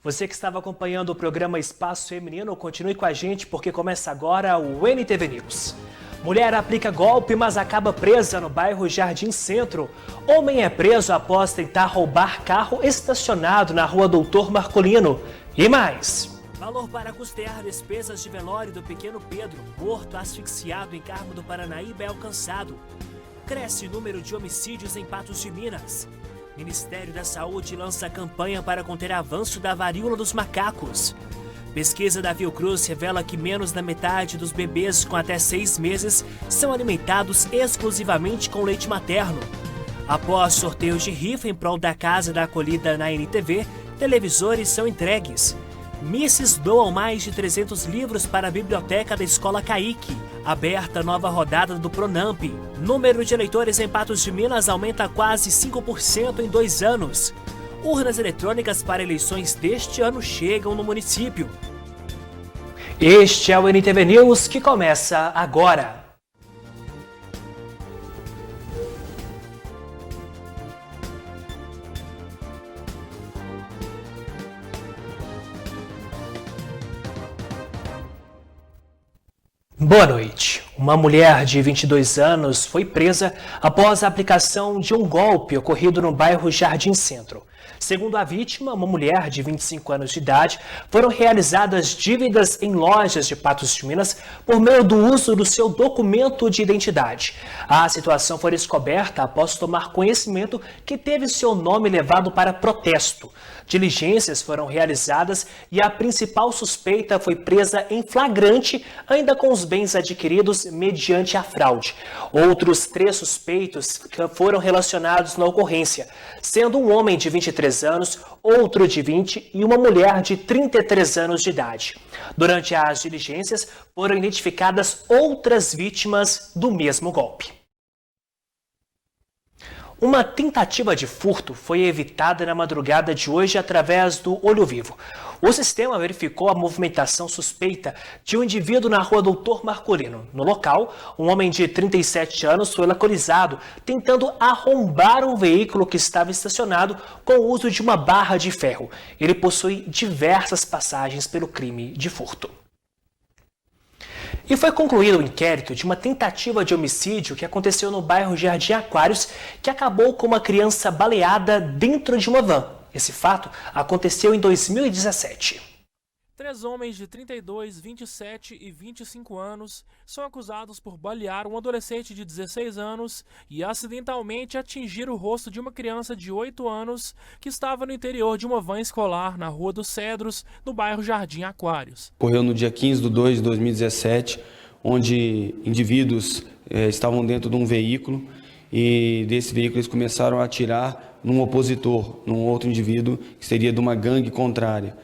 Você que estava acompanhando o programa Espaço Feminino, continue com a gente porque começa agora o NTV News. Mulher aplica golpe, mas acaba presa no bairro Jardim Centro. Homem é preso após tentar roubar carro estacionado na rua Doutor Marcolino. E mais. Valor para custear despesas de velório do pequeno Pedro, morto asfixiado em Carmo do Paranaíba, é alcançado. Cresce o número de homicídios em Patos de Minas. Ministério da Saúde lança campanha para conter avanço da varíola dos macacos. Pesquisa da Fiocruz revela que menos da metade dos bebês com até 6 meses são alimentados exclusivamente com leite materno. Após sorteios de rifa em prol da Casa da Acolhida na NTV, televisores são entregues. Misses doam mais de 300 livros para a biblioteca da Escola Caique. Aberta nova rodada do Pronamp. Número de eleitores em Patos de Minas aumenta quase 5% em 2 anos. Urnas eletrônicas para eleições deste ano chegam no município. Este é o NTV News que começa agora. Boa noite. Uma mulher de 22 anos foi presa após a aplicação de um golpe ocorrido no bairro Jardim Centro. Segundo a vítima, uma mulher de 25 anos de idade, foram realizadas dívidas em lojas de Patos de Minas por meio do uso do seu documento de identidade. A situação foi descoberta após tomar conhecimento que teve seu nome levado para protesto. Diligências foram realizadas e a principal suspeita foi presa em flagrante, ainda com os bens adquiridos mediante a fraude. Outros 3 suspeitos foram relacionados na ocorrência, sendo um homem de 23 anos, outro de 20 e uma mulher de 33 anos de idade. Durante as diligências, foram identificadas outras vítimas do mesmo golpe. Uma tentativa de furto foi evitada na madrugada de hoje através do Olho Vivo. O sistema verificou a movimentação suspeita de um indivíduo na rua Doutor Marcolino. No local, um homem de 37 anos foi localizado tentando arrombar um veículo que estava estacionado com o uso de uma barra de ferro. Ele possui diversas passagens pelo crime de furto. E foi concluído o inquérito de uma tentativa de homicídio que aconteceu no bairro Jardim Aquários, que acabou com uma criança baleada dentro de uma van. Esse fato aconteceu em 2017. 3 homens de 32, 27 e 25 anos são acusados por balear um adolescente de 16 anos e acidentalmente atingir o rosto de uma criança de 8 anos que estava no interior de uma van escolar na Rua dos Cedros, no bairro Jardim Aquários. Ocorreu no dia 15/2 de 2017, onde indivíduos estavam dentro de um veículo e desse veículo eles começaram a atirar num opositor, num outro indivíduo que seria de uma gangue contrária.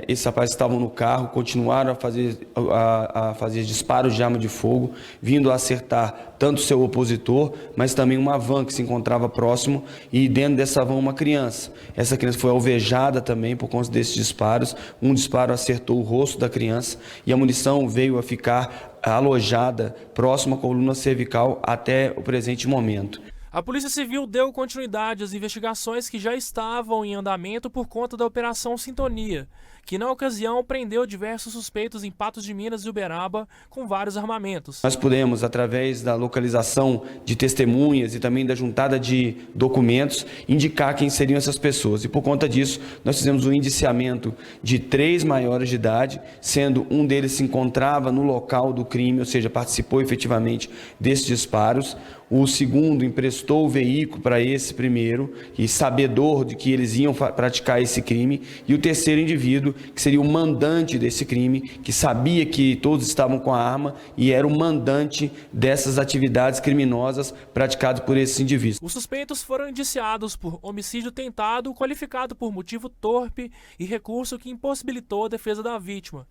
Esses rapazes estavam no carro, continuaram a fazer disparos de arma de fogo, vindo a acertar tanto o seu opositor, mas também uma van que se encontrava próximo e dentro dessa van uma criança. Essa criança foi alvejada também por conta desses disparos. Um disparo acertou o rosto da criança e a munição veio a ficar alojada próximo à coluna cervical até o presente momento. A Polícia Civil deu continuidade às investigações que já estavam em andamento por conta da Operação Sintonia, que na ocasião prendeu diversos suspeitos em Patos de Minas e Uberaba com vários armamentos. Nós pudemos, através da localização de testemunhas e também da juntada de documentos, indicar quem seriam essas pessoas. E por conta disso, nós fizemos um indiciamento de 3 maiores de idade, sendo um deles se encontrava no local do crime, ou seja, participou efetivamente desses disparos. O segundo emprestou o veículo para esse primeiro, e sabedor de que eles iam praticar esse crime. E o terceiro indivíduo, que seria o mandante desse crime, que sabia que todos estavam com a arma e era o mandante dessas atividades criminosas praticadas por esses indivíduos. Os suspeitos foram indiciados por homicídio tentado, qualificado por motivo torpe e recurso que impossibilitou a defesa da vítima.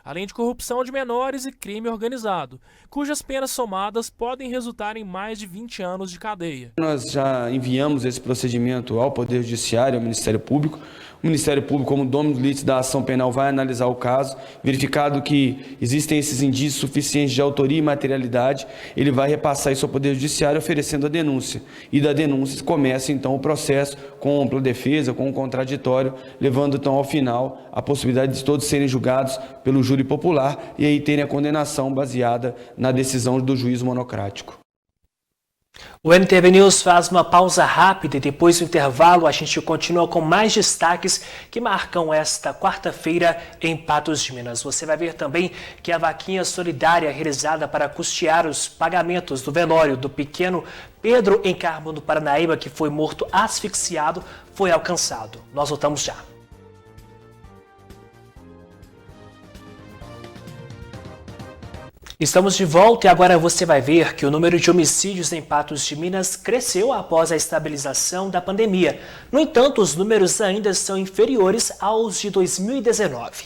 além de corrupção de menores e crime organizado, cujas penas somadas podem resultar em mais de 20 anos de cadeia. Nós já enviamos esse procedimento ao Poder Judiciário, ao Ministério Público. O Ministério Público, como dono do limite da ação penal, vai analisar o caso. Verificado que existem esses indícios suficientes de autoria e materialidade, ele vai repassar isso ao Poder Judiciário, oferecendo a denúncia. E da denúncia começa, então, o processo com ampla defesa, com um contraditório, levando, então, ao final, a possibilidade de todos serem julgados pelo júri popular e aí terem a condenação baseada na decisão do juízo monocrático. O NTV News faz uma pausa rápida e depois do intervalo a gente continua com mais destaques que marcam esta quarta-feira em Patos de Minas. Você vai ver também que a vaquinha solidária realizada para custear os pagamentos do velório do pequeno Pedro em Carmo do Paranaíba, que foi morto asfixiado, foi alcançado. Nós voltamos já. Estamos de volta e agora você vai ver que o número de homicídios em Patos de Minas cresceu após a estabilização da pandemia. No entanto, os números ainda são inferiores aos de 2019.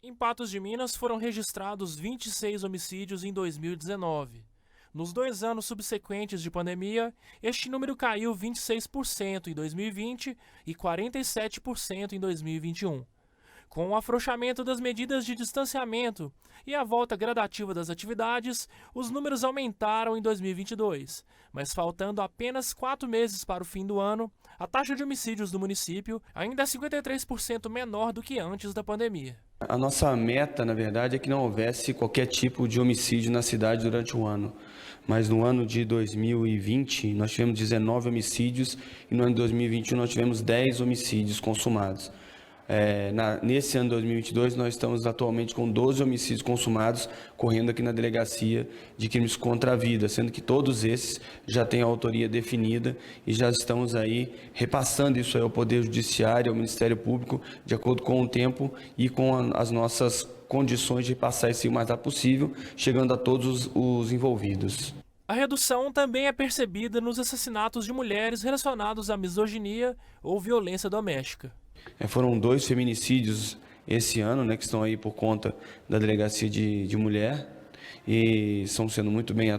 Em Patos de Minas foram registrados 26 homicídios em 2019. Nos 2 anos subsequentes de pandemia, este número caiu 26% em 2020 e 47% em 2021. Com o afrouxamento das medidas de distanciamento e a volta gradativa das atividades, os números aumentaram em 2022, mas faltando apenas 4 meses para o fim do ano, a taxa de homicídios do município ainda é 53% menor do que antes da pandemia. A nossa meta, na verdade, é que não houvesse qualquer tipo de homicídio na cidade durante o ano. Mas no ano de 2020, nós tivemos 19 homicídios e no ano de 2021 nós tivemos 10 homicídios consumados. Nesse ano de 2022, nós estamos atualmente com 12 homicídios consumados correndo aqui na Delegacia de Crimes contra a Vida, sendo que todos esses já têm a autoria definida e já estamos aí repassando isso aí ao Poder Judiciário, ao Ministério Público, de acordo com o tempo e com as nossas condições de passar isso o mais rápido possível, chegando a todos os envolvidos. A redução também é percebida nos assassinatos de mulheres relacionados à misoginia ou violência doméstica. Foram 2 feminicídios esse ano, que estão aí por conta da Delegacia de Mulher e estão sendo muito bem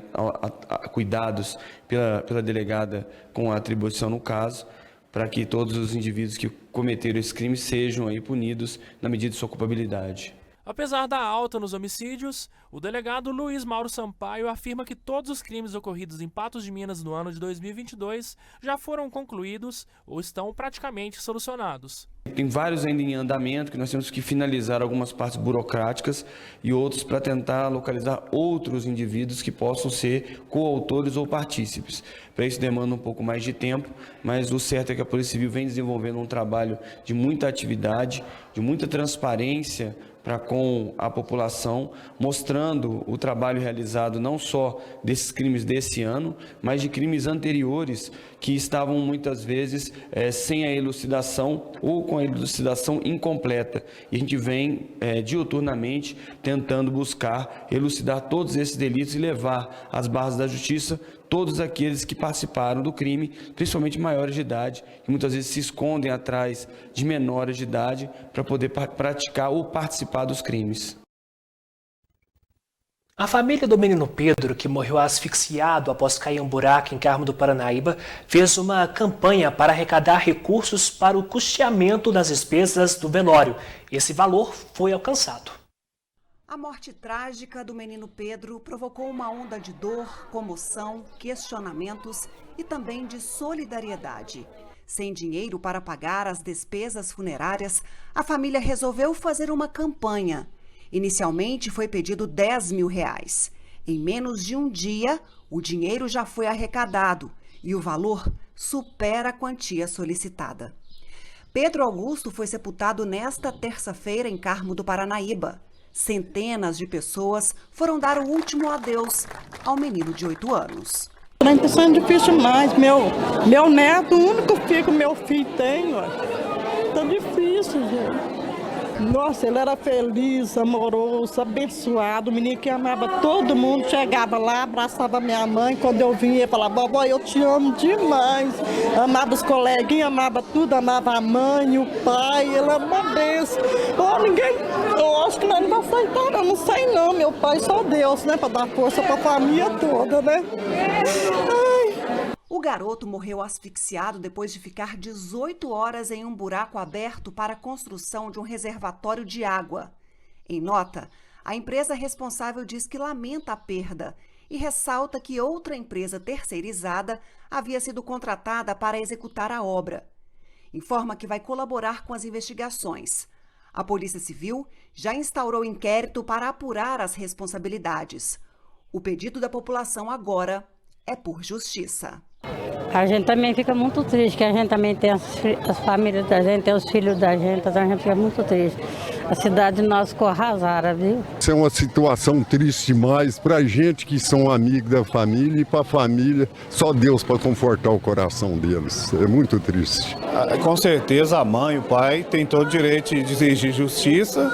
cuidados pela delegada com a atribuição no caso, para que todos os indivíduos que cometeram esse crime sejam aí punidos na medida de sua culpabilidade. Apesar da alta nos homicídios, o delegado Luiz Mauro Sampaio afirma que todos os crimes ocorridos em Patos de Minas no ano de 2022 já foram concluídos ou estão praticamente solucionados. Tem vários ainda em andamento que nós temos que finalizar algumas partes burocráticas e outros para tentar localizar outros indivíduos que possam ser coautores ou partícipes. Para isso demanda um pouco mais de tempo, mas o certo é que a Polícia Civil vem desenvolvendo um trabalho de muita atividade, de muita transparência para com a população, mostrando o trabalho realizado não só desses crimes desse ano, mas de crimes anteriores que estavam muitas vezes sem a elucidação ou com a elucidação incompleta. E a gente vem diuturnamente tentando buscar elucidar todos esses delitos e levar às barras da justiça todos aqueles que participaram do crime, principalmente maiores de idade, que muitas vezes se escondem atrás de menores de idade para poder praticar ou participar dos crimes. A família do menino Pedro, que morreu asfixiado após cair em um buraco em Carmo do Paranaíba, fez uma campanha para arrecadar recursos para o custeamento das despesas do velório. Esse valor foi alcançado. A morte trágica do menino Pedro provocou uma onda de dor, comoção, questionamentos e também de solidariedade. Sem dinheiro para pagar as despesas funerárias, a família resolveu fazer uma campanha. Inicialmente foi pedido R$10 mil. Em menos de um dia, o dinheiro já foi arrecadado e o valor supera a quantia solicitada. Pedro Augusto foi sepultado nesta terça-feira em Carmo do Paranaíba. Centenas de pessoas foram dar o último adeus ao menino de 8 anos. Está sendo difícil mais. Meu neto, o único filho que meu filho tem, está difícil, gente. Nossa, ele era feliz, amoroso, abençoado, o menino que amava todo mundo, chegava lá, abraçava minha mãe, quando eu vinha, ele falava, vovó, eu te amo demais. Amava os coleguinhas, amava tudo, amava a mãe, o pai, ele era uma benção. Eu acho que nós não vamos aceitar, eu não sei não, meu pai, só Deus, né, para dar força para a família toda, né? O garoto morreu asfixiado depois de ficar 18 horas em um buraco aberto para a construção de um reservatório de água. Em nota, a empresa responsável diz que lamenta a perda e ressalta que outra empresa terceirizada havia sido contratada para executar a obra. Informa que vai colaborar com as investigações. A Polícia Civil já instaurou inquérito para apurar as responsabilidades. O pedido da população agora é por justiça. A gente também fica muito triste, que a gente também tem as famílias da gente, tem os filhos da gente, então a gente fica muito triste. A cidade nossa ficou arrasada, viu? Isso é uma situação triste demais para a gente que são amigos da família e para a família, só Deus para confortar o coração deles. É muito triste. Com certeza a mãe e o pai têm todo o direito de exigir justiça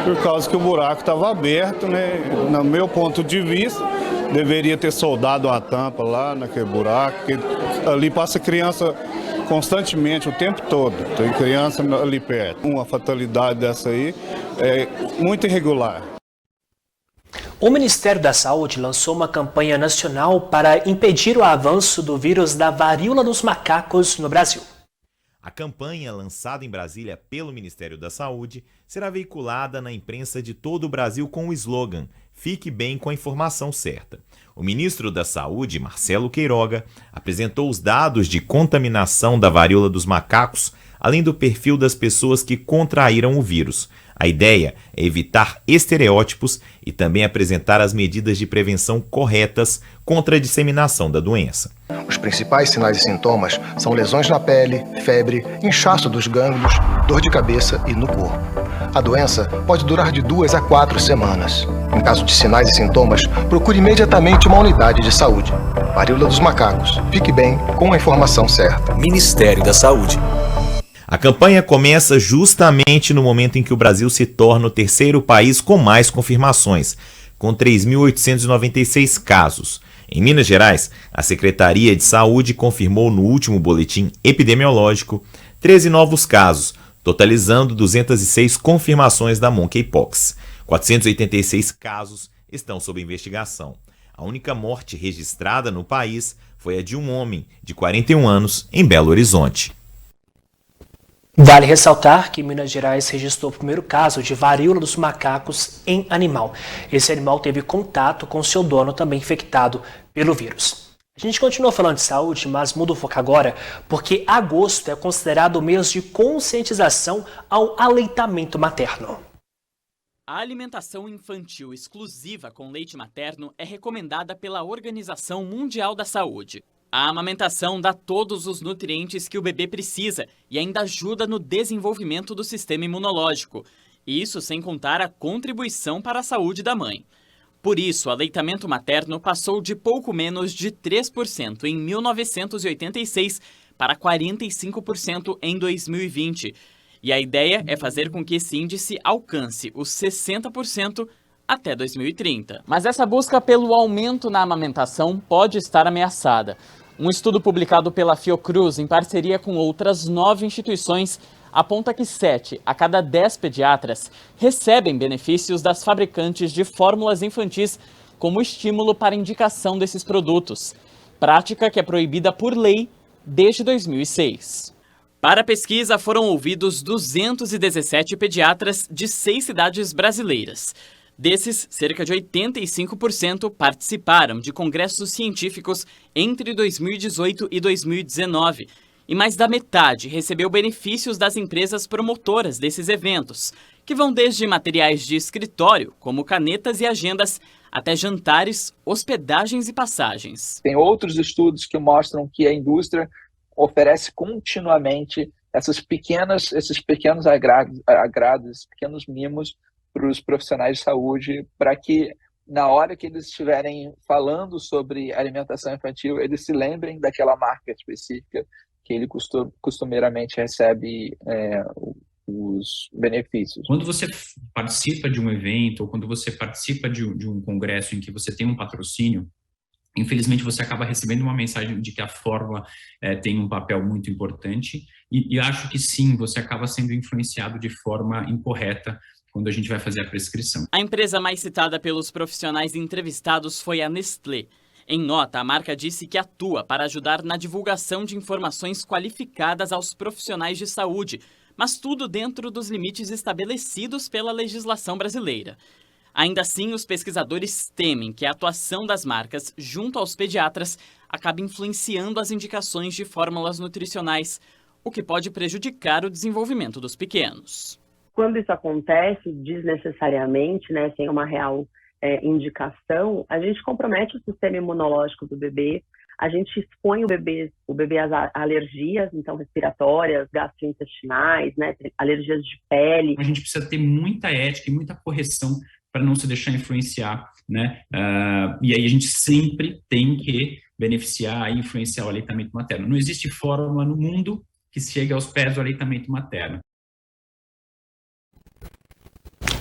por causa que o buraco estava aberto, né? No meu ponto de vista, deveria ter soldado a tampa lá naquele buraco, porque ali passa criança constantemente, o tempo todo. Tem criança ali perto. Uma fatalidade dessa aí é muito irregular. O Ministério da Saúde lançou uma campanha nacional para impedir o avanço do vírus da varíola dos macacos no Brasil. A campanha, lançada em Brasília pelo Ministério da Saúde, será veiculada na imprensa de todo o Brasil com o slogan "Fique bem com a informação certa". O ministro da Saúde, Marcelo Queiroga, apresentou os dados de contaminação da varíola dos macacos, além do perfil das pessoas que contraíram o vírus. A ideia é evitar estereótipos e também apresentar as medidas de prevenção corretas contra a disseminação da doença. Os principais sinais e sintomas são lesões na pele, febre, inchaço dos gânglios, dor de cabeça e no corpo. A doença pode durar de 2 a 4 semanas. Em caso de sinais e sintomas, procure imediatamente uma unidade de saúde. Varíola dos macacos. Fique bem com a informação certa. Ministério da Saúde. A campanha começa justamente no momento em que o Brasil se torna o terceiro país com mais confirmações, com 3.896 casos. Em Minas Gerais, a Secretaria de Saúde confirmou no último boletim epidemiológico 13 novos casos, totalizando 206 confirmações da monkeypox. 486 casos estão sob investigação. A única morte registrada no país foi a de um homem de 41 anos em Belo Horizonte. Vale ressaltar que Minas Gerais registrou o primeiro caso de varíola dos macacos em animal. Esse animal teve contato com seu dono, também infectado pelo vírus. A gente continua falando de saúde, mas muda o foco agora, porque agosto é considerado o mês de conscientização ao aleitamento materno. A alimentação infantil exclusiva com leite materno é recomendada pela Organização Mundial da Saúde. A amamentação dá todos os nutrientes que o bebê precisa e ainda ajuda no desenvolvimento do sistema imunológico. Isso sem contar a contribuição para a saúde da mãe. Por isso, o aleitamento materno passou de pouco menos de 3% em 1986 para 45% em 2020. E a ideia é fazer com que esse índice alcance os 60% até 2030. Mas essa busca pelo aumento na amamentação pode estar ameaçada. Um estudo publicado pela Fiocruz, em parceria com outras 9 instituições, aponta que 7 a cada 10 pediatras recebem benefícios das fabricantes de fórmulas infantis como estímulo para indicação desses produtos, prática que é proibida por lei desde 2006. Para a pesquisa, foram ouvidos 217 pediatras de 6 cidades brasileiras. Desses, cerca de 85% participaram de congressos científicos entre 2018 e 2019, e mais da metade recebeu benefícios das empresas promotoras desses eventos, que vão desde materiais de escritório, como canetas e agendas, até jantares, hospedagens e passagens. Tem outros estudos que mostram que a indústria oferece continuamente esses pequenos agrados, esses pequenos mimos para os profissionais de saúde, para que na hora que eles estiverem falando sobre alimentação infantil, eles se lembrem daquela marca específica que ele costumeiramente recebe os benefícios. Quando você participa de um evento ou quando você participa de um congresso em que você tem um patrocínio, infelizmente você acaba recebendo uma mensagem de que a fórmula tem um papel muito importante e acho que sim, você acaba sendo influenciado de forma incorreta quando a gente vai fazer a prescrição. A empresa mais citada pelos profissionais entrevistados foi a Nestlé. Em nota, a marca disse que atua para ajudar na divulgação de informações qualificadas aos profissionais de saúde, mas tudo dentro dos limites estabelecidos pela legislação brasileira. Ainda assim, os pesquisadores temem que a atuação das marcas junto aos pediatras acabe influenciando as indicações de fórmulas nutricionais, o que pode prejudicar o desenvolvimento dos pequenos. Quando isso acontece desnecessariamente, né, sem uma real indicação, a gente compromete o sistema imunológico do bebê, a gente expõe o bebê a alergias, então respiratórias, gastrointestinais, né, alergias de pele. A gente precisa ter muita ética e muita correção para não se deixar influenciar, né? E aí a gente sempre tem que beneficiar e influenciar o aleitamento materno. Não existe fórmula no mundo que chegue aos pés do aleitamento materno.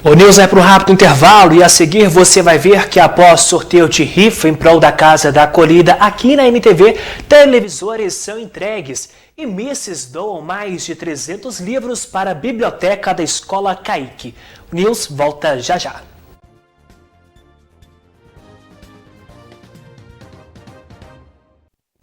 O News vai para um rápido intervalo e a seguir você vai ver que após sorteio de rifa em prol da Casa da Acolhida aqui na NTV, televisores são entregues e misses doam mais de 300 livros para a biblioteca da Escola Caique. O News volta já já.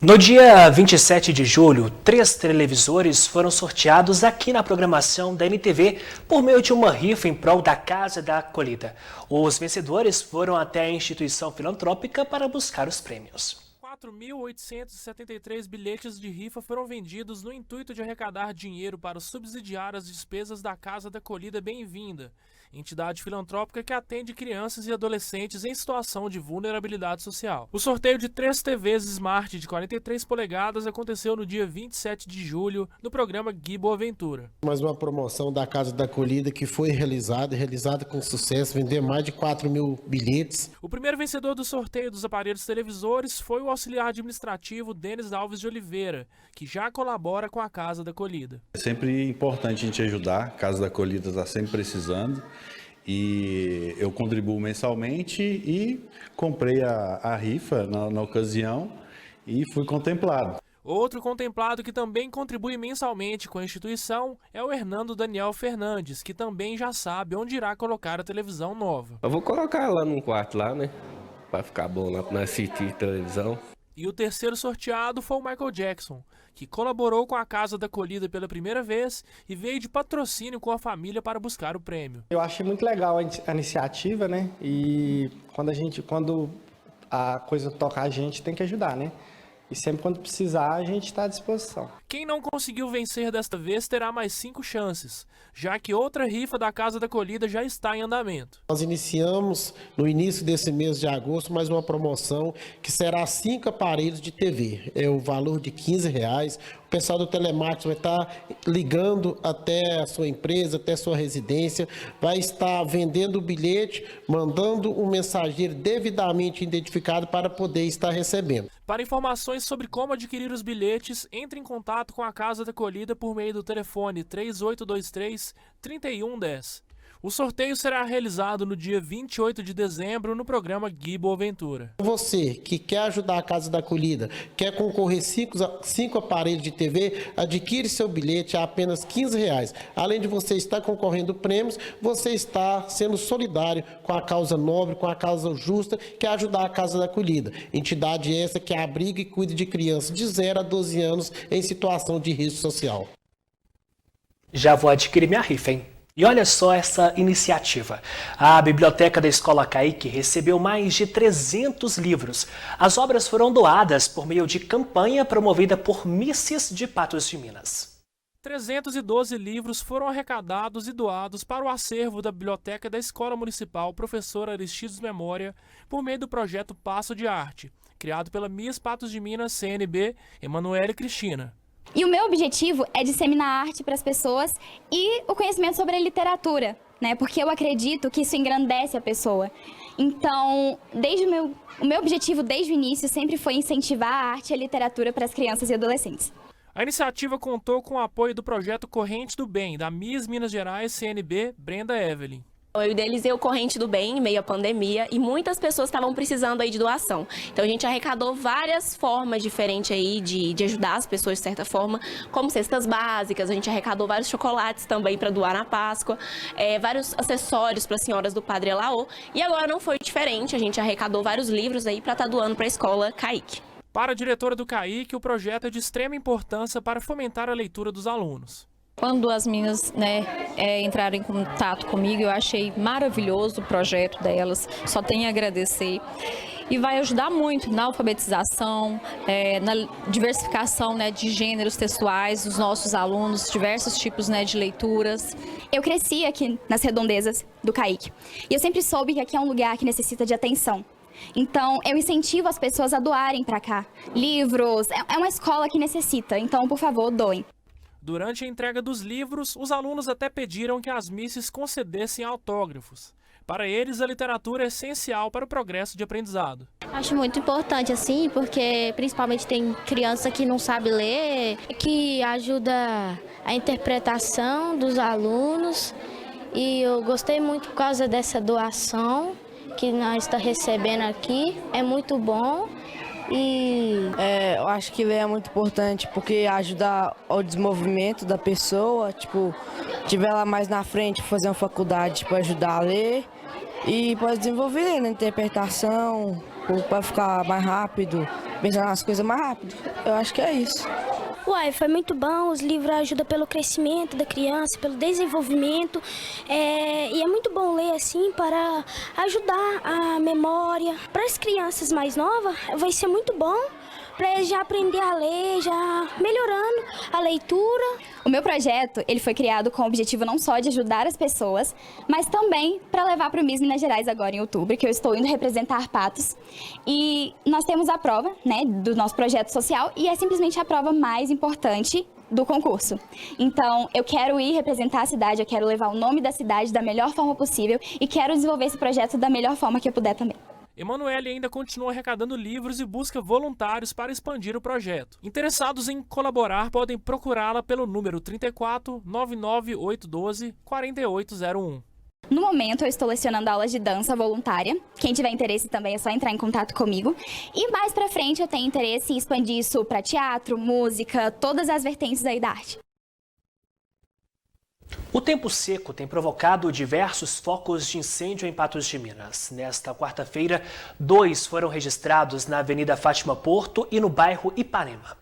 No dia 27 de julho, 3 televisores foram sorteados aqui na programação da NTV por meio de uma rifa em prol da Casa da Acolhida. Os vencedores foram até a instituição filantrópica para buscar os prêmios. 4.873 bilhetes de rifa foram vendidos no intuito de arrecadar dinheiro para subsidiar as despesas da Casa da Acolhida Bem-vinda, entidade filantrópica que atende crianças e adolescentes em situação de vulnerabilidade social. O sorteio de 3 TVs Smart de 43 polegadas aconteceu no dia 27 de julho no programa Gui Boaventura. Mais uma promoção da Casa da Acolhida que foi realizada com sucesso, vendeu mais de 4.000 bilhetes. O primeiro vencedor do sorteio dos aparelhos televisores foi o auxiliar administrativo Denis Alves de Oliveira, que já colabora com a Casa da Acolhida. É sempre importante a gente ajudar, a Casa da Acolhida está sempre precisando. E eu contribuo mensalmente e comprei a rifa na ocasião e fui contemplado. Outro contemplado que também contribui mensalmente com a instituição é o Hernando Daniel Fernandes, que também já sabe onde irá colocar a televisão nova. Eu vou colocar lá num quarto lá, né? Vai ficar bom lá na assistir televisão. E o terceiro sorteado foi o Michael Jackson, que colaborou com a Casa da Acolhida pela primeira vez e veio de patrocínio com a família para buscar o prêmio. Eu achei muito legal a iniciativa, né? E quando a coisa toca a gente, tem que ajudar, né? E sempre quando precisar, a gente está à disposição. Quem não conseguiu vencer desta vez terá mais 5 chances, já que outra rifa da Casa da Acolhida já está em andamento. Nós iniciamos no início desse mês de agosto mais uma promoção que será 5 aparelhos de TV. É o valor de R$15. O pessoal do telemarketing vai estar ligando até a sua empresa, até a sua residência, vai estar vendendo o bilhete, mandando um mensageiro devidamente identificado para poder estar recebendo. Para informações sobre como adquirir os bilhetes, entre em contato com a Casa da Acolhida por meio do telefone 3823-3110. O sorteio será realizado no dia 28 de dezembro no programa Gui Boaventura. Você que quer ajudar a Casa da Acolhida, quer concorrer 5 aparelhos de TV, adquire seu bilhete a apenas R$15. Além de você estar concorrendo prêmios, você está sendo solidário com a causa nobre, com a causa justa, que é ajudar a Casa da Acolhida. Entidade essa que abriga e cuida de crianças de 0 a 12 anos em situação de risco social. Já vou adquirir minha rifa, hein? E olha só essa iniciativa. A Biblioteca da Escola Caique recebeu mais de 300 livros. As obras foram doadas por meio de campanha promovida por Misses de Patos de Minas. 312 livros foram arrecadados e doados para o acervo da Biblioteca da Escola Municipal Professor Aristides Memória por meio do projeto Passo de Arte, criado pela Miss Patos de Minas CNB, Emanuele Cristina. E o meu objetivo é disseminar a arte para as pessoas e o conhecimento sobre a literatura, né? Porque eu acredito que isso engrandece a pessoa. Então, o meu objetivo desde o início sempre foi incentivar a arte e a literatura para as crianças e adolescentes. A iniciativa contou com o apoio do projeto Corrente do Bem, da Miss Minas Gerais CNB, Brenda Evelyn. Eu idealizei o Corrente do Bem em meio à pandemia e muitas pessoas estavam precisando aí de doação. Então a gente arrecadou várias formas diferentes aí de ajudar as pessoas de certa forma, como cestas básicas, a gente arrecadou vários chocolates também para doar na Páscoa, vários acessórios para as senhoras do Padre Elaô. E agora não foi diferente, a gente arrecadou vários livros aí para estar doando para a escola CAIC. Para a diretora do CAIC, o projeto é de extrema importância para fomentar a leitura dos alunos. Quando as meninas entraram em contato comigo, eu achei maravilhoso o projeto delas, só tenho a agradecer. E vai ajudar muito na alfabetização, na diversificação de gêneros textuais dos nossos alunos, diversos tipos de leituras. Eu cresci aqui nas redondezas do CAIC e eu sempre soube que aqui é um lugar que necessita de atenção. Então, eu incentivo as pessoas a doarem para cá livros, é uma escola que necessita, então, por favor, doem. Durante a entrega dos livros, os alunos até pediram que as misses concedessem autógrafos. Para eles, a literatura é essencial para o progresso de aprendizado. Acho muito importante, assim, porque principalmente tem criança que não sabe ler, que ajuda a interpretação dos alunos. E eu gostei muito por causa dessa doação que nós estamos recebendo aqui, é muito bom. Eu acho que ler é muito importante porque ajuda ao desenvolvimento da pessoa, tiver lá mais na frente, fazer uma faculdade para ajudar a ler e pode desenvolver na interpretação, para ficar mais rápido, pensar nas coisas mais rápido. Eu acho que é isso. Foi muito bom, os livros ajudam pelo crescimento da criança, pelo desenvolvimento, e é muito bom ler assim para ajudar a memória. Para as crianças mais novas vai ser muito bom, para eles já aprender a ler, já melhorando a leitura. O meu projeto ele foi criado com o objetivo não só de ajudar as pessoas, mas também para levar para o Miss Minas Gerais agora em outubro, que eu estou indo representar Patos. E nós temos a prova do nosso projeto social e é simplesmente a prova mais importante do concurso. Então, eu quero ir representar a cidade, eu quero levar o nome da cidade da melhor forma possível e quero desenvolver esse projeto da melhor forma que eu puder também. Emanuele ainda continua arrecadando livros e busca voluntários para expandir o projeto. Interessados em colaborar podem procurá-la pelo número 34 99812 4801. No momento, eu estou lecionando aulas de dança voluntária. Quem tiver interesse também é só entrar em contato comigo. E mais pra frente eu tenho interesse em expandir isso para teatro, música, todas as vertentes aí da arte. O tempo seco tem provocado diversos focos de incêndio em Patos de Minas. Nesta quarta-feira, 2 foram registrados na Avenida Fátima Porto e no bairro Ipanema.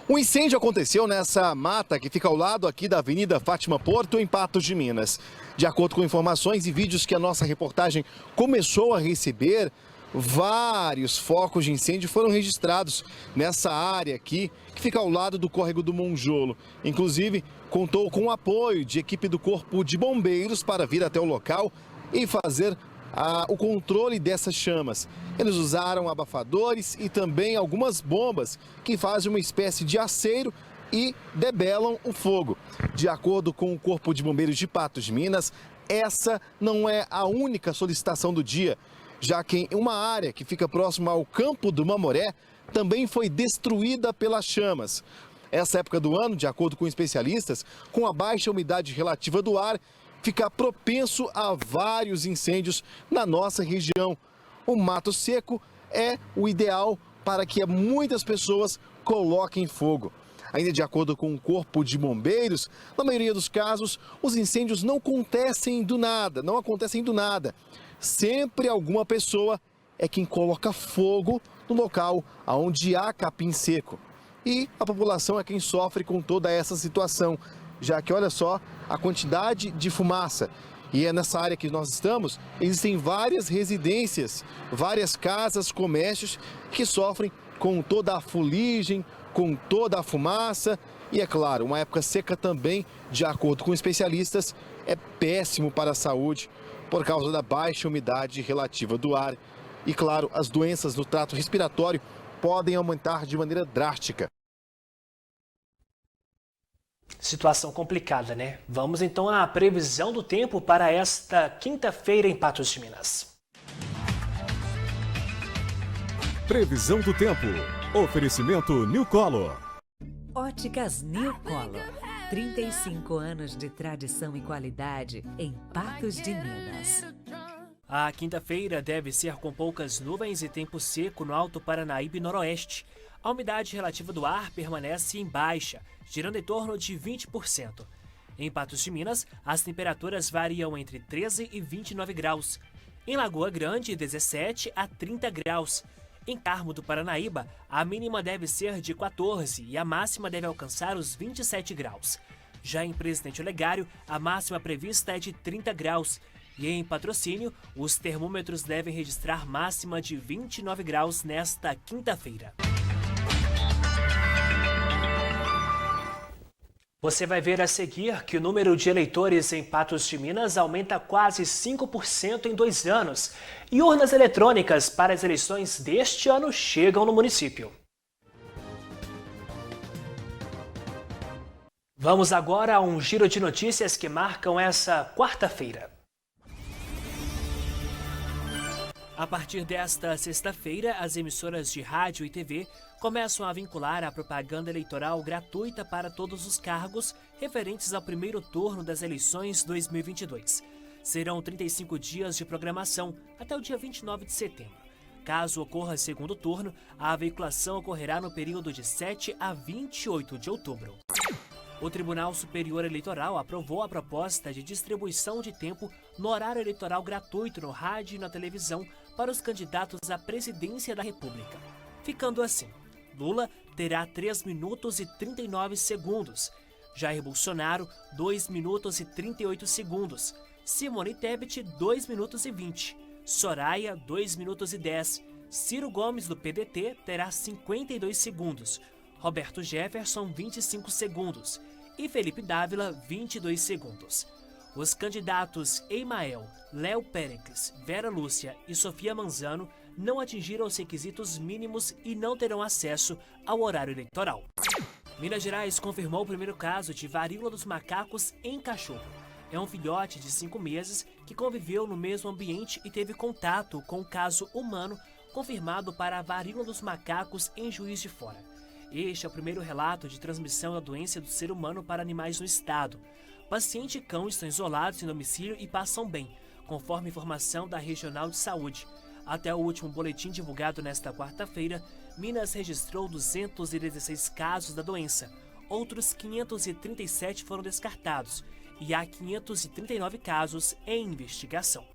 O incêndio aconteceu nessa mata que fica ao lado aqui da Avenida Fátima Porto, em Patos de Minas. De acordo com informações e vídeos que a nossa reportagem começou a receber, vários focos de incêndio foram registrados nessa área aqui, que fica ao lado do córrego do Monjolo. Inclusive, contou com o apoio de equipe do Corpo de Bombeiros para vir até o local e fazer o controle dessas chamas. Eles usaram abafadores e também algumas bombas que fazem uma espécie de aceiro e debelam o fogo. De acordo com o Corpo de Bombeiros de Patos de Minas, essa não é a única solicitação do dia, já que em uma área que fica próxima ao Campo do Mamoré também foi destruída pelas chamas. Essa época do ano, de acordo com especialistas, com a baixa umidade relativa do ar, fica propenso a vários incêndios na nossa região. O mato seco é o ideal para que muitas pessoas coloquem fogo. Ainda de acordo com o Corpo de Bombeiros, na maioria dos casos, os incêndios não acontecem do nada, Sempre alguma pessoa é quem coloca fogo no local onde há capim seco. E a população é quem sofre com toda essa situação, já que olha só a quantidade de fumaça. E é nessa área que nós estamos, existem várias residências, várias casas, comércios que sofrem com toda a fuligem, com toda a fumaça. E é claro, uma época seca também, de acordo com especialistas, é péssimo para a saúde por causa da baixa umidade relativa do ar. E claro, as doenças no trato respiratório podem aumentar de maneira drástica. Situação complicada, né? Vamos então à previsão do tempo para esta quinta-feira em Patos de Minas. Previsão do tempo. Oferecimento New Color. Óticas New Color. 35 anos de tradição e qualidade em Patos de Minas. A quinta-feira deve ser com poucas nuvens e tempo seco no Alto Paranaíba e Noroeste. A umidade relativa do ar permanece em baixa, girando em torno de 20%. Em Patos de Minas, as temperaturas variam entre 13 e 29 graus. Em Lagoa Grande, 17 a 30 graus. Em Carmo do Paranaíba, a mínima deve ser de 14 e a máxima deve alcançar os 27 graus. Já em Presidente Olegário, a máxima prevista é de 30 graus. E em Patrocínio, os termômetros devem registrar máxima de 29 graus nesta quinta-feira. Você vai ver a seguir que o número de eleitores em Patos de Minas aumenta quase 5% em 2 anos. E urnas eletrônicas para as eleições deste ano chegam no município. Vamos agora a um giro de notícias que marcam essa quarta-feira. A partir desta sexta-feira, as emissoras de rádio e TV começam a vincular a propaganda eleitoral gratuita para todos os cargos referentes ao primeiro turno das eleições 2022. Serão 35 dias de programação até o dia 29 de setembro. Caso ocorra segundo turno, a veiculação ocorrerá no período de 7 a 28 de outubro. O Tribunal Superior Eleitoral aprovou a proposta de distribuição de tempo no horário eleitoral gratuito no rádio e na televisão para os candidatos à presidência da República. Ficando assim, Lula terá 3 minutos e 39 segundos, Jair Bolsonaro 2 minutos e 38 segundos, Simone Tebet 2 minutos e 20, Soraya 2 minutos e 10, Ciro Gomes do PDT terá 52 segundos, Roberto Jefferson 25 segundos e Felipe Dávila 22 segundos. Os candidatos Emael, Léo Péricles, Vera Lúcia e Sofia Manzano não atingiram os requisitos mínimos e não terão acesso ao horário eleitoral. Minas Gerais confirmou o primeiro caso de varíola dos macacos em cachorro. É um filhote de 5 meses que conviveu no mesmo ambiente e teve contato com o caso humano confirmado para a varíola dos macacos em Juiz de Fora. Este é o primeiro relato de transmissão da doença do ser humano para animais no estado. Paciente e cão estão isolados em domicílio e passam bem, conforme informação da Regional de Saúde. Até o último boletim divulgado nesta quarta-feira, Minas registrou 216 casos da doença. Outros 537 foram descartados e há 539 casos em investigação.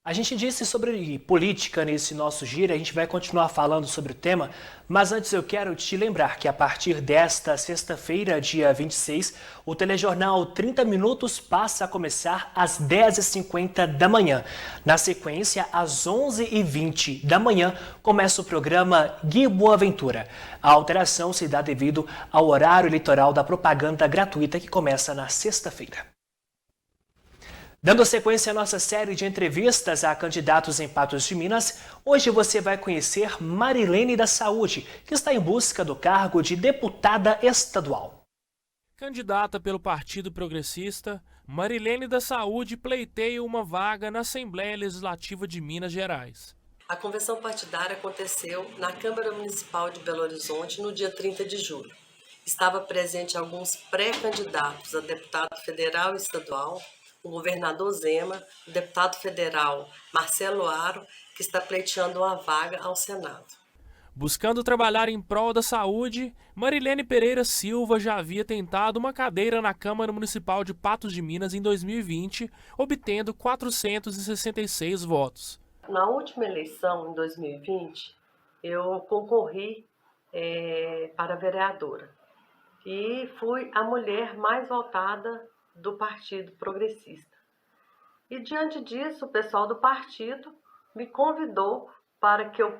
A gente disse sobre política nesse nosso giro, a gente vai continuar falando sobre o tema, mas antes eu quero te lembrar que a partir desta sexta-feira, dia 26, o telejornal 30 Minutos passa a começar às 10h50 da manhã. Na sequência, às 11h20 da manhã, começa o programa Gui Boaventura. A alteração se dá devido ao horário eleitoral da propaganda gratuita que começa na sexta-feira. Dando sequência à nossa série de entrevistas a candidatos em Patos de Minas, hoje você vai conhecer Marilene da Saúde, que está em busca do cargo de deputada estadual. Candidata pelo Partido Progressista, Marilene da Saúde pleiteia uma vaga na Assembleia Legislativa de Minas Gerais. A convenção partidária aconteceu na Câmara Municipal de Belo Horizonte no dia 30 de julho. Estava presente alguns pré-candidatos a deputado federal e estadual, o governador Zema, o deputado federal Marcelo Aro, que está pleiteando uma vaga ao Senado. Buscando trabalhar em prol da saúde, Marilene Pereira Silva já havia tentado uma cadeira na Câmara Municipal de Patos de Minas em 2020, obtendo 466 votos. Na última eleição, em 2020, eu concorri para vereadora e fui a mulher mais votada do Partido Progressista. E diante disso, o pessoal do partido me convidou para que eu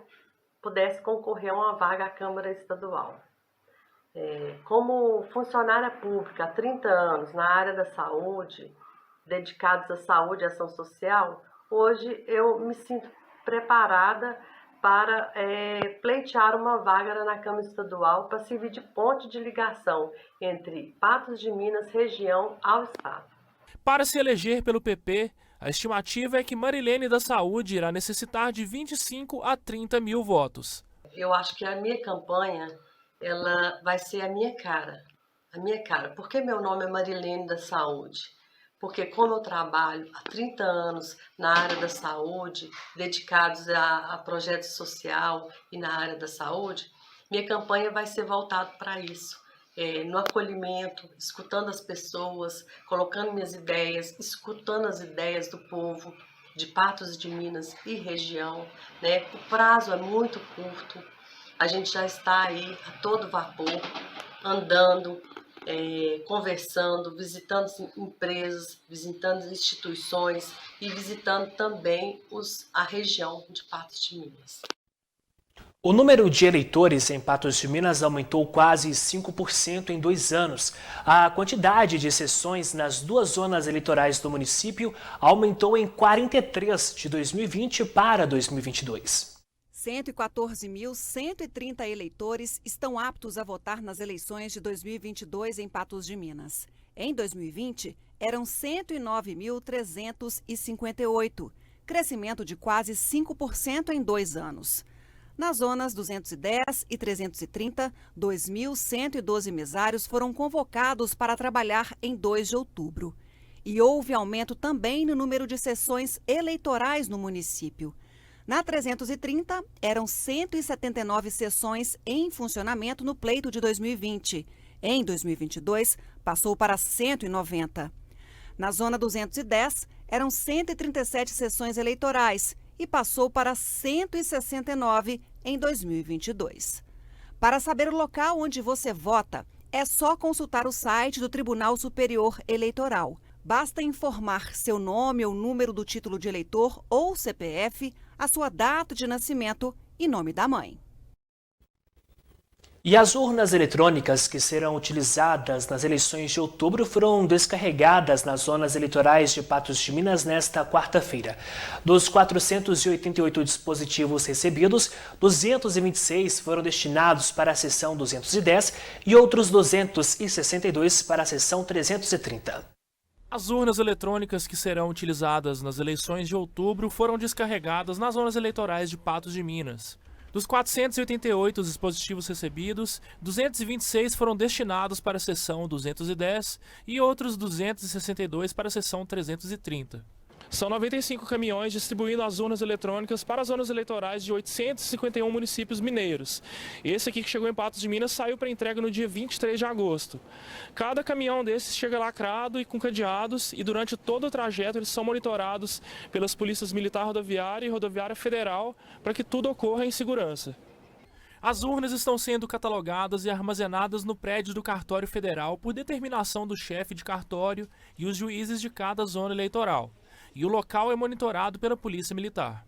pudesse concorrer a uma vaga à Câmara Estadual. Como funcionária pública há 30 anos na área da saúde, dedicados à saúde e ação social, hoje eu me sinto preparada para pleitear uma vaga na Câmara Estadual para servir de ponte de ligação entre Patos de Minas, região, ao Estado. Para se eleger pelo PP, a estimativa é que Marilene da Saúde irá necessitar de 25 a 30 mil votos. eu acho que a minha campanha, ela vai ser a minha cara. Por que meu nome é Marilene da Saúde? Porque como eu trabalho há 30 anos na área da saúde, dedicados a projeto social e na área da saúde, minha campanha vai ser voltada para isso. No acolhimento, escutando as pessoas, colocando minhas ideias, escutando as ideias do povo de Patos de Minas e região, né? O prazo é muito curto, a gente já está aí a todo vapor, andando, conversando, visitando empresas, visitando instituições e visitando também a região de Patos de Minas. O número de eleitores em Patos de Minas aumentou quase 5% em 2 anos. A quantidade de sessões nas 2 zonas eleitorais do município aumentou em 43 de 2020 para 2022. 114.130 eleitores estão aptos a votar nas eleições de 2022 em Patos de Minas. Em 2020, eram 109.358, crescimento de quase 5% em 2 anos. Nas zonas 210 e 330, 2.112 mesários foram convocados para trabalhar em 2 de outubro. E houve aumento também no número de sessões eleitorais no município. Na 330, eram 179 sessões em funcionamento no pleito de 2020. Em 2022, passou para 190. Na zona 210, eram 137 sessões eleitorais e passou para 169 em 2022. Para saber o local onde você vota, é só consultar o site do Tribunal Superior Eleitoral. Basta informar seu nome ou número do título de eleitor ou CPF, a sua data de nascimento e nome da mãe. E as urnas eletrônicas que serão utilizadas nas eleições de outubro foram descarregadas nas zonas eleitorais de Patos de Minas nesta quarta-feira. Dos 488 dispositivos recebidos, 226 foram destinados para a seção 210 e outros 262 para a seção 330. As urnas eletrônicas que serão utilizadas nas eleições de outubro foram descarregadas nas zonas eleitorais de Patos de Minas. Dos 488 dispositivos recebidos, 226 foram destinados para a seção 210 e outros 262 para a seção 330. São 95 caminhões distribuindo as urnas eletrônicas para as zonas eleitorais de 851 municípios mineiros. Esse aqui que chegou em Patos de Minas saiu para entrega no dia 23 de agosto. Cada caminhão desses chega lacrado e com cadeados e durante todo o trajeto eles são monitorados pelas polícias militar rodoviária e rodoviária federal para que tudo ocorra em segurança. As urnas estão sendo catalogadas e armazenadas no prédio do cartório federal por determinação do chefe de cartório e os juízes de cada zona eleitoral. E o local é monitorado pela Polícia Militar.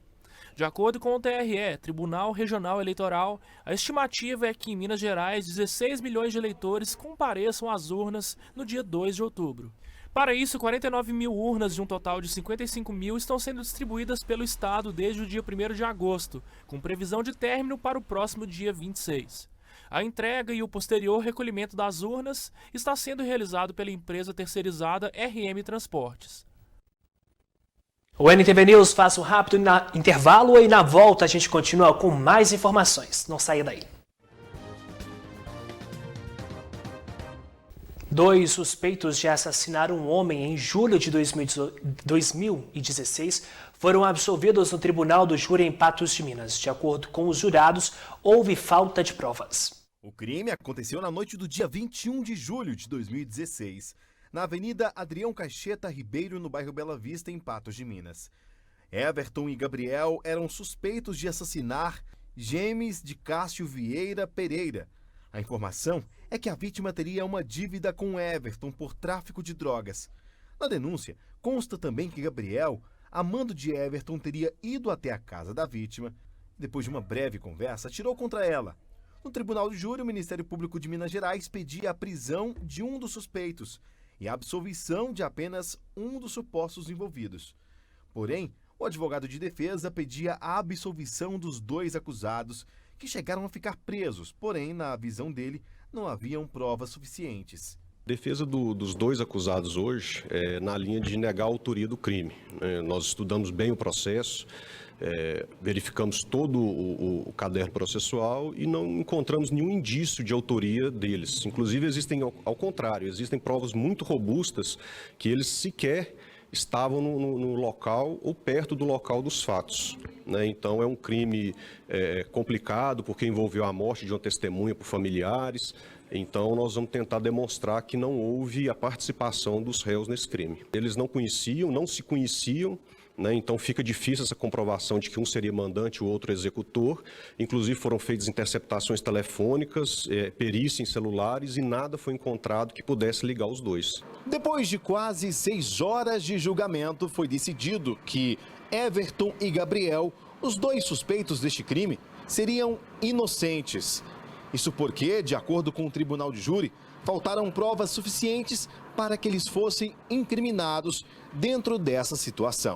De acordo com o TRE, Tribunal Regional Eleitoral, a estimativa é que em Minas Gerais 16 milhões de eleitores compareçam às urnas no dia 2 de outubro. Para isso, 49 mil urnas de um total de 55 mil estão sendo distribuídas pelo Estado desde o dia 1º de agosto, com previsão de término para o próximo dia 26. A entrega e o posterior recolhimento das urnas está sendo realizado pela empresa terceirizada RM Transportes. O NTV News faz um rápido intervalo e na volta a gente continua com mais informações. Não saia daí. 2 suspeitos de assassinar um homem em julho de 2016 foram absolvidos no Tribunal do Júri em Patos de Minas. De acordo com os jurados, houve falta de provas. O crime aconteceu na noite do dia 21 de julho de 2016. Na Avenida Adrião Caixeta Ribeiro, no bairro Bela Vista, em Patos de Minas. Everton e Gabriel eram suspeitos de assassinar James de Cássio Vieira Pereira. A informação é que a vítima teria uma dívida com Everton por tráfico de drogas. Na denúncia, consta também que Gabriel, a mando de Everton, teria ido até a casa da vítima. Depois de uma breve conversa, atirou contra ela. No Tribunal de Júri, o Ministério Público de Minas Gerais pedia a prisão de um dos suspeitos e a absolvição de apenas um dos supostos envolvidos. Porém, o advogado de defesa pedia a absolvição dos 2 acusados, que chegaram a ficar presos, porém, na visão dele, não haviam provas suficientes. A defesa dos 2 acusados hoje é na linha de negar a autoria do crime. Nós estudamos bem o processo, verificamos todo o caderno processual e não encontramos nenhum indício de autoria deles. Inclusive, existem, ao contrário, existem provas muito robustas que eles sequer estavam no local ou perto do local dos fatos, né? Então, é um crime complicado, porque envolveu a morte de uma testemunha por familiares. Então, nós vamos tentar demonstrar que não houve a participação dos réus nesse crime. Eles não conheciam, não se conheciam, né? Então, fica difícil essa comprovação de que um seria mandante e o outro executor. Inclusive, foram feitas interceptações telefônicas, perícia em celulares e nada foi encontrado que pudesse ligar os dois. Depois de quase 6 horas de julgamento, foi decidido que Everton e Gabriel, os 2 suspeitos deste crime, seriam inocentes. Isso porque, de acordo com o tribunal de júri, faltaram provas suficientes para que eles fossem incriminados dentro dessa situação.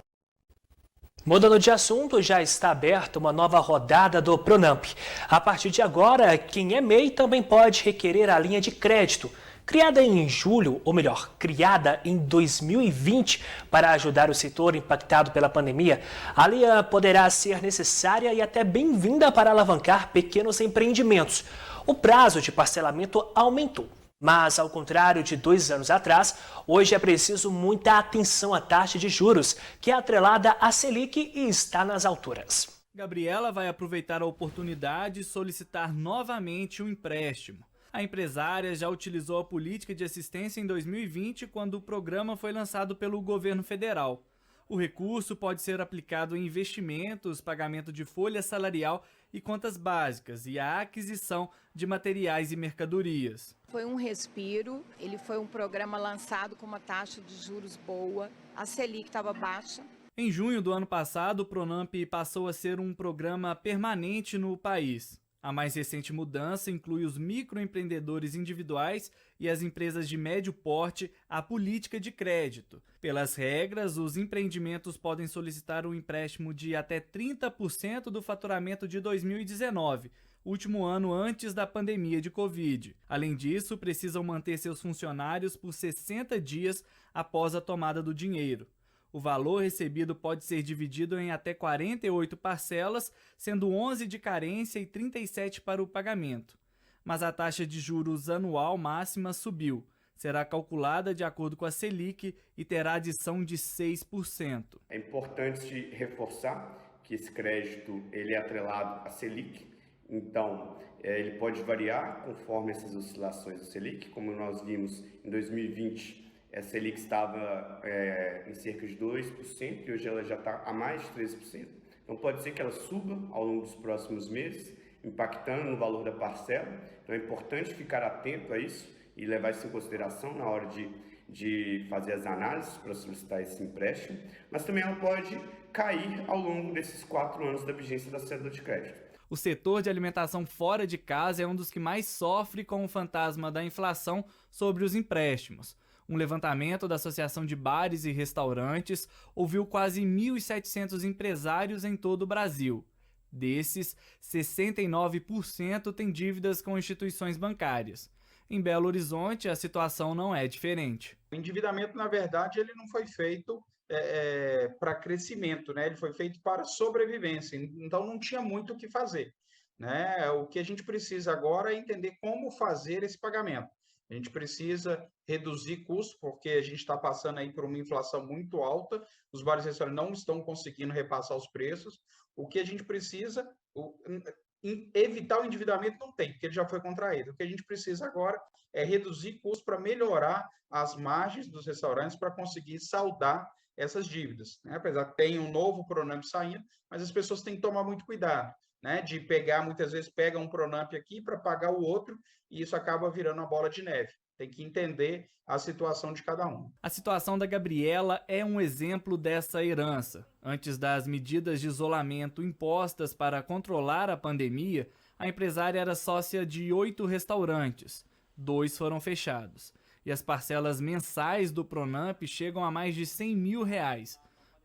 Mudando de assunto, já está aberta uma nova rodada do Pronamp. A partir de agora, quem é MEI também pode requerer a linha de crédito. Criada em julho, ou melhor, criada em 2020 para ajudar o setor impactado pela pandemia, a linha poderá ser necessária e até bem-vinda para alavancar pequenos empreendimentos. O prazo de parcelamento aumentou, mas ao contrário de 2 anos atrás, hoje é preciso muita atenção à taxa de juros, que é atrelada à Selic e está nas alturas. Gabriela vai aproveitar a oportunidade e solicitar novamente um empréstimo. A empresária já utilizou a política de assistência em 2020, quando o programa foi lançado pelo governo federal. O recurso pode ser aplicado em investimentos, pagamento de folha salarial e contas básicas e a aquisição de materiais e mercadorias. Foi um respiro, ele foi um programa lançado com uma taxa de juros boa, a Selic estava baixa. Em junho do ano passado, o Pronamp passou a ser um programa permanente no país. A mais recente mudança inclui os microempreendedores individuais e as empresas de médio porte à política de crédito. Pelas regras, os empreendimentos podem solicitar um empréstimo de até 30% do faturamento de 2019, último ano antes da pandemia de Covid. Além disso, precisam manter seus funcionários por 60 dias após a tomada do dinheiro. O valor recebido pode ser dividido em até 48 parcelas, sendo 11 de carência e 37 para o pagamento. Mas a taxa de juros anual máxima subiu. Será calculada de acordo com a Selic e terá adição de 6%. É importante reforçar que esse crédito ele é atrelado à Selic, então ele pode variar conforme essas oscilações da Selic, como nós vimos em 2020. A Selic estava em cerca de 2% e hoje ela já está a mais de 13%. Então pode ser que ela suba ao longo dos próximos meses, impactando no valor da parcela. Então é importante ficar atento a isso e levar isso em consideração na hora de fazer as análises para solicitar esse empréstimo. Mas também ela pode cair ao longo desses 4 anos da vigência da cédula de crédito. O setor de alimentação fora de casa é um dos que mais sofre com o fantasma da inflação sobre os empréstimos. Um levantamento da Associação de Bares e Restaurantes ouviu quase 1.700 empresários em todo o Brasil. Desses, 69% têm dívidas com instituições bancárias. Em Belo Horizonte, a situação não é diferente. O endividamento, na verdade, ele não foi feito para crescimento, né? Ele foi feito para sobrevivência, então não tinha muito o que fazer, né? O que a gente precisa agora é entender como fazer esse pagamento. A gente precisa reduzir custos, porque a gente está passando aí por uma inflação muito alta, os bares e restaurantes não estão conseguindo repassar os preços. O que a gente precisa, evitar o endividamento não tem, porque ele já foi contraído. O que a gente precisa agora é reduzir custos para melhorar as margens dos restaurantes para conseguir saldar essas dívidas, né? Apesar que tem um novo Pronamp saindo, mas as pessoas têm que tomar muito cuidado, né, de pegar, muitas vezes pega um Pronamp aqui para pagar o outro e isso acaba virando uma bola de neve. Tem que entender a situação de cada um. A situação da Gabriela é um exemplo dessa herança. Antes das medidas de isolamento impostas para controlar a pandemia, a empresária era sócia de 8 restaurantes. 2 foram fechados. E as parcelas mensais do Pronamp chegam a mais de R$100 mil.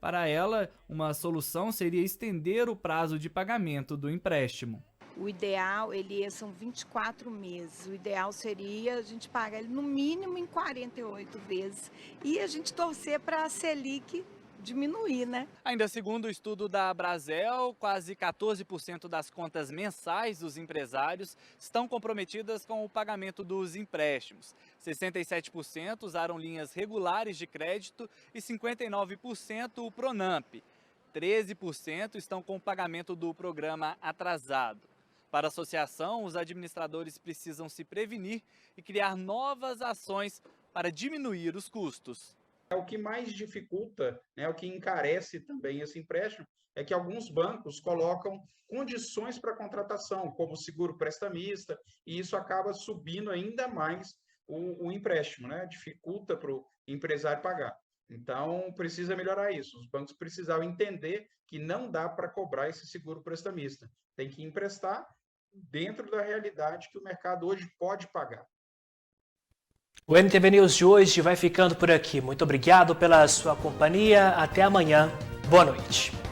Para ela, uma solução seria estender o prazo de pagamento do empréstimo. O ideal, são 24 meses. O ideal seria a gente pagar ele no mínimo em 48 vezes. E a gente torcer para a Selic diminuir, né? Ainda segundo o estudo da Brasel, quase 14% das contas mensais dos empresários estão comprometidas com o pagamento dos empréstimos. 67% usaram linhas regulares de crédito e 59% o Pronamp. 13% estão com o pagamento do programa atrasado. Para a associação, os administradores precisam se prevenir e criar novas ações para diminuir os custos. O que mais dificulta, né, o que encarece também esse empréstimo, é que alguns bancos colocam condições para contratação, como seguro prestamista, e isso acaba subindo ainda mais o empréstimo, né? Dificulta para o empresário pagar. Então, precisa melhorar isso. Os bancos precisavam entender que não dá para cobrar esse seguro prestamista. Tem que emprestar dentro da realidade que o mercado hoje pode pagar. O NTV News de hoje vai ficando por aqui. Muito obrigado pela sua companhia. Até amanhã. Boa noite.